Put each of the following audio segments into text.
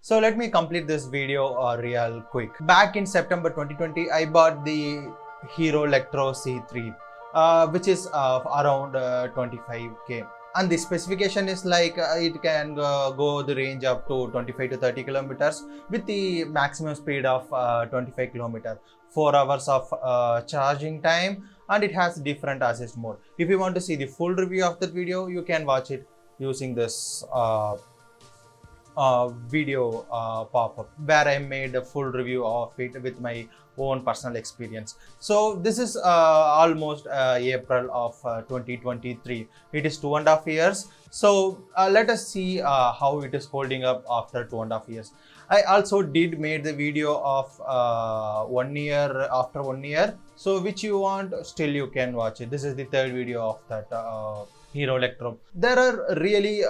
So let me complete this video real quick. Back in September 2020, I bought the Hero Lectro C3, which is around 25k. And the specification is like it can go the range up to 25 to 30 kilometers with the maximum speed of 25 kilometers, 4 hours of charging time, and it has different assist mode. If you want to see the full review of that video, you can watch it using this video pop-up where I made a full review of it with my own personal experience. So this is almost April of 2023. It is 2.5 years. So let us see how it is holding up after 2.5 years. I also did made the video of 1 year after 1 year. So which you want, still you can watch it. This is the third video of that Hero Electro. There are really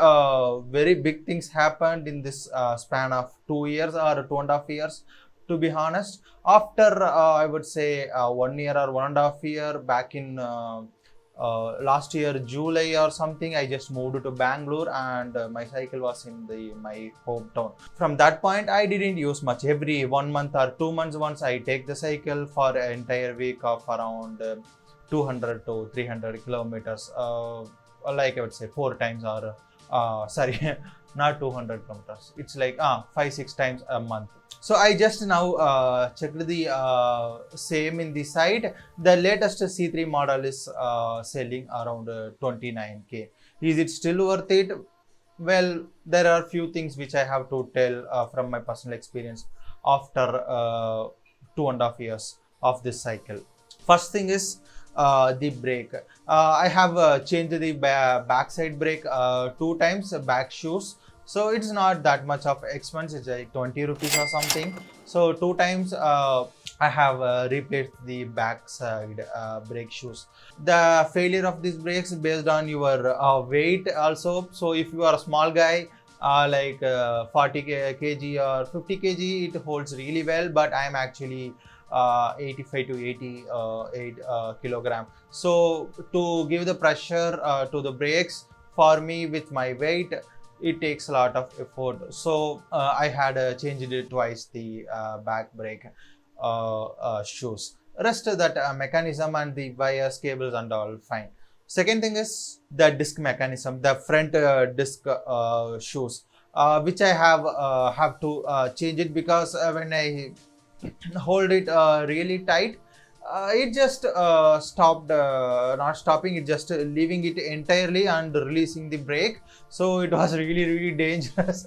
very big things happened in this span of 2 years or 2.5 years. To be honest, after I would say 1 year or 1.5 year, back in last year July or something, I just moved to Bangalore and my cycle was in my hometown. From that point, I didn't use much. Every 1 month or 2 months once, I take the cycle for an entire week of around 200 to 300 kilometers. Like I would say 4 times or sorry, not 200 kilometers. It's like 5-6 times a month. So I just now checked the same in the site. The latest C3 model is selling around 29k. Is it still worth it? Well, there are few things which I have to tell from my personal experience after 2.5 years of this cycle. First thing is the brake. I have changed the backside brake 2 times, back shoes. So it's not that much of expense. It's like 20 rupees or something. So 2 times I have replaced the backside brake shoes. The failure of these brakes based on your weight also. So if you are a small guy, like 40 kg or 50 kg, it holds really well. But I am actually 85 to 88 kilogram. So to give the pressure to the brakes for me with my weight, it takes a lot of effort. So I had changed it twice, the back brake shoes. Rest of that mechanism and the wires, cables and all fine. Second thing is the disc mechanism, the front disc shoes, which I have to change it because when I hold it really tight, it just stopped, not stopping, it just leaving it entirely and releasing the brake. So it was really dangerous.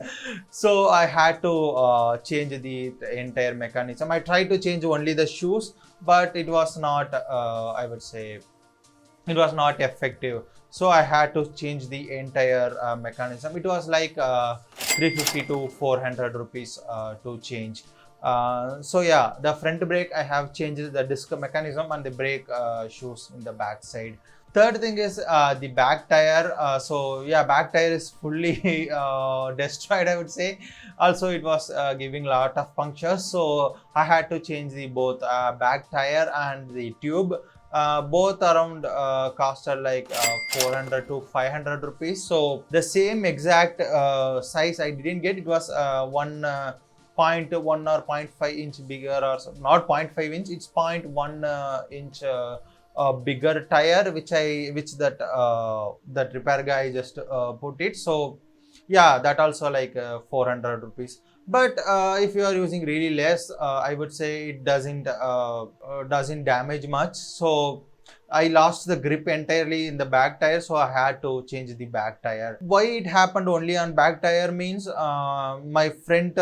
So I had to change the entire mechanism. I tried to change only the shoes, but it was not I would say it was not effective. So I had to change the entire mechanism. It was like 350 to 400 rupees to change. So yeah, the front brake I have changed the disc mechanism and the brake shoes in the back side. Third thing is the back tire. So yeah, back tire is fully destroyed, I would say. Also it was giving a lot of punctures, so I had to change the both back tire and the tube. Both around costed like 400 to 500 rupees. So the same exact size I didn't get. It was 0.1 or 0.5 inch bigger, or not 0.5 inch, it's 0.1 inch bigger tire, which that repair guy just put it. So yeah, that also like 400 rupees. But if you are using really less, I would say it doesn't damage much. So I lost the grip entirely in the back tire, so I had to change the back tire. Why it happened only on back tire means my front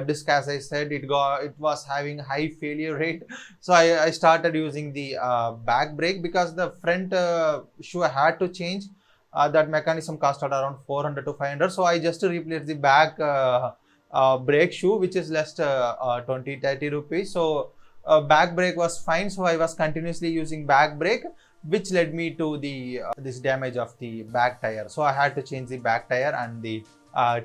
disc, as I said, it was having high failure rate. So I started using the back brake because the front shoe I had to change. That mechanism costed around 400 to 500. So I just replaced the back brake shoe, which is less 20-30 rupees. So back brake was fine, so I was continuously using back brake, which led me to the this damage of the back tire. So I had to change the back tire and the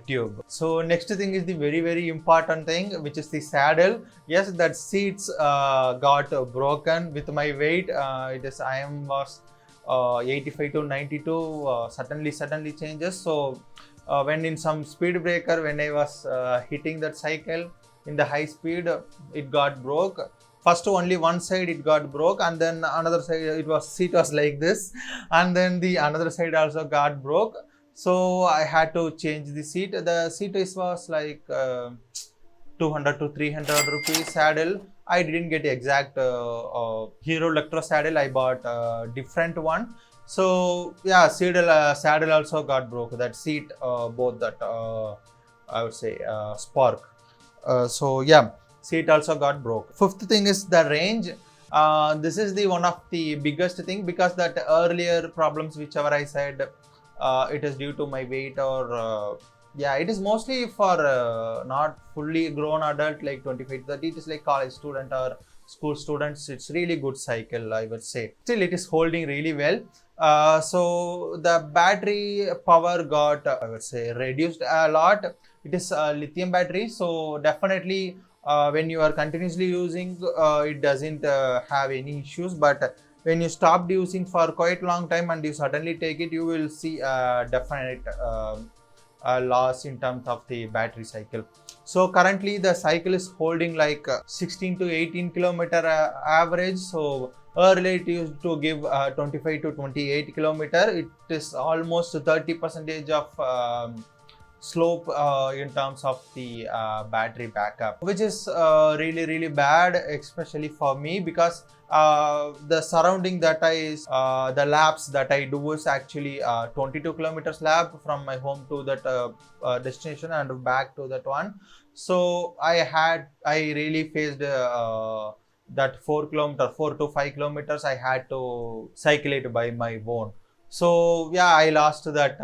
tube. So next thing is the very important thing, which is the saddle. Yes, that seats got broken with my weight. I was 85 to 92 suddenly changes. So when in some speed breaker, when I was hitting that cycle in the high speed, it got broke. First only one side it got broke, and then another side seat was like this, and then the another side also got broke. So I had to change the seat. The seat was like 200 to 300 rupees saddle. I didn't get exact Hero Lectro saddle. I bought a different one. So yeah, saddle also got broke. That seat, both that I would say spark. So yeah, seat also got broke. Fifth thing is the range. This is the one of the biggest thing, because that earlier problems whichever I said, it is due to my weight, or yeah, it is mostly for not fully grown adult like 25 to 30. It is like college student or school students. It's really good cycle, I would say. Still it is holding really well. So the battery power got I would say reduced a lot. It is a lithium battery, so definitely when you are continuously using, it doesn't have any issues. But when you stopped using for quite long time and you suddenly take it, you will see a definite loss in terms of the battery cycle. So currently the cycle is holding like 16 to 18 kilometer average. So earlier it used to give 25 to 28 kilometer. It is almost 30% of slope in terms of the battery backup, which is really bad, especially for me, because the surrounding that the laps that I do is actually 22 kilometers lap from my home to that destination and back to that one. So I really faced that 4 to 5 kilometers I had to cycle it by my own. So yeah, I lost that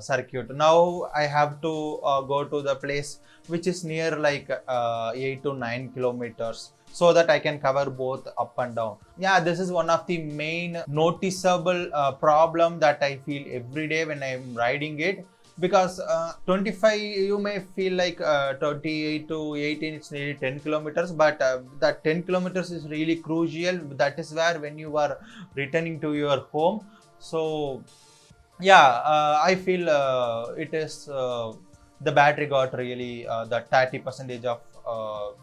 circuit. Now I have to go to the place which is near like 8 to 9 kilometers, so that I can cover both up and down. Yeah, this is one of the main noticeable problem that I feel every day when I am riding it. Because 25 you may feel like 28 to 18, it's nearly 10 kilometers, but that 10 kilometers is really crucial. That is where when you are returning to your home. So yeah, I feel it is the battery got really the 30% of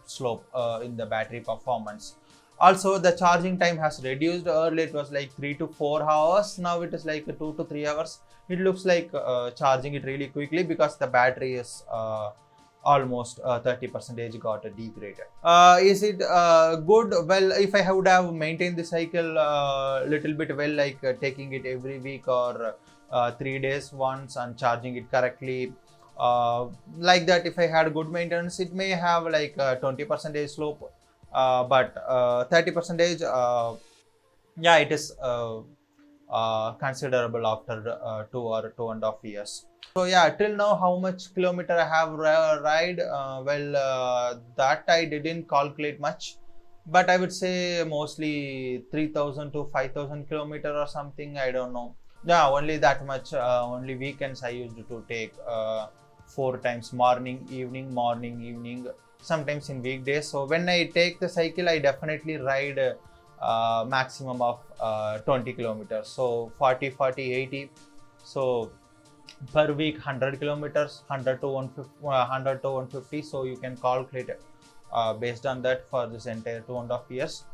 slope in the battery performance. Also the charging time has reduced. Earlier it was like 3 to 4 hours, now it is like 2 to 3 hours. It looks like charging it really quickly, because the battery is almost 30% got degraded. Is it good? Well, if I would have maintained the cycle little bit well, like taking it every week or 3 days once and charging it correctly, like that, if I had good maintenance, it may have like 20% slope, but 30%, yeah, it is considerable after 2 or 2.5 years. So yeah, till now how much kilometer I have ride, that I didn't calculate much, but I would say mostly 3,000 to 5,000 kilometer or something, I don't know. Yeah, only that much. Only weekends I used to take 4 times, morning, evening, sometimes in weekdays. So when I take the cycle, I definitely ride maximum of 20 kilometers. So 40, 80. So per week 100 kilometers, 100 to 150. So you can calculate based on that for this entire 2.5 years.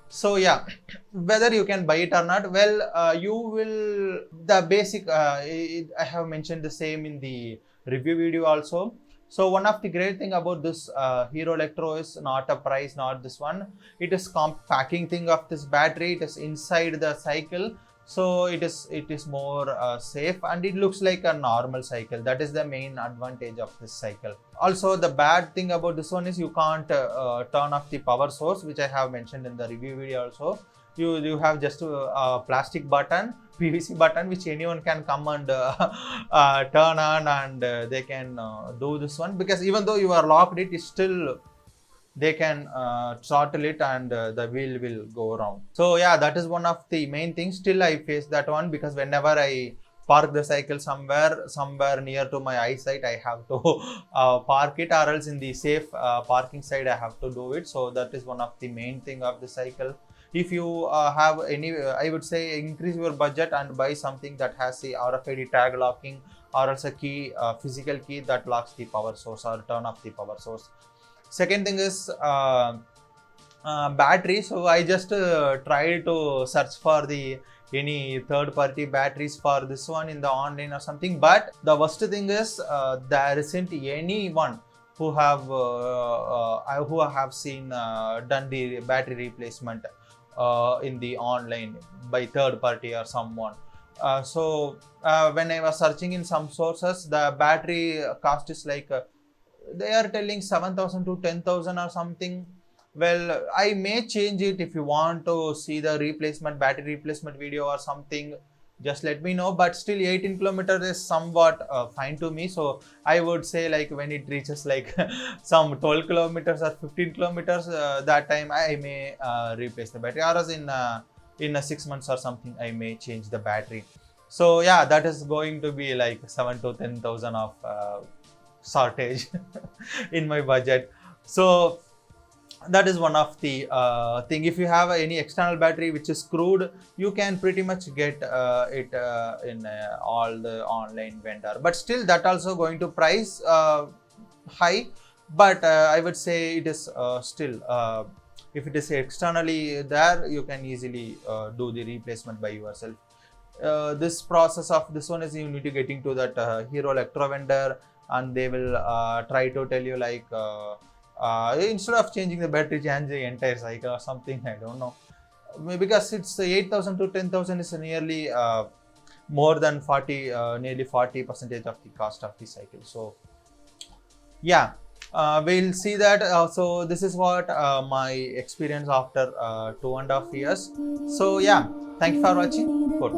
So yeah, whether you can buy it or not, well, you will, the basic, I have mentioned the same in the review video also. So one of the great thing about this Hero Electro is not a price, not this one. It is packing thing of this battery. It is inside the cycle. So it is more safe, and it looks like a normal cycle. That is the main advantage of this cycle. Also, the bad thing about this one is you can't turn off the power source, which I have mentioned in the review video also. You have just a plastic button, PVC button, which anyone can come and turn on, and they can do this one, because even though you are locked, it is still, they can throttle it and the wheel will go around. So yeah, that is one of the main things. Still I face that one, because whenever I park the cycle somewhere near to my eyesight, I have to park it, or else in the safe parking side I have to do it. So that is one of the main thing of the cycle. If you have any, I would say increase your budget and buy something that has the RFID tag locking, or else a key, physical key that locks the power source or turn off the power source. Second thing is battery. So I just tried to search for the any third party batteries for this one in the online or something, but the worst thing is there isn't anyone who have seen done the battery replacement in the online by third party or someone. When I was searching in some sources, the battery cost is like they are telling 7,000 to 10,000 or something. Well, I may change it. If you want to see the battery replacement video or something, just let me know. But still 18 kilometers is somewhat fine to me. So I would say like when it reaches like some 12 kilometers or 15 kilometers, that time I may replace the battery. Or as in 6 months or something, I may change the battery. So yeah, that is going to be like 7 to 10,000 of shortage in my budget. So that is one of the thing. If you have any external battery which is screwed, you can pretty much get it in all the online vendor, but still that also going to price high. But I would say it is still if it is externally there, you can easily do the replacement by yourself. This process of this one is you need to get into that Hero Electro vendor, and they will try to tell you like instead of changing the battery, change the entire cycle or something. I don't know, because it's 8,000 to 10,000 is nearly more than 40, nearly 40% of the cost of the cycle. So yeah, we'll see that. So this is what my experience after 2.5 years. So yeah, thank you for watching. Court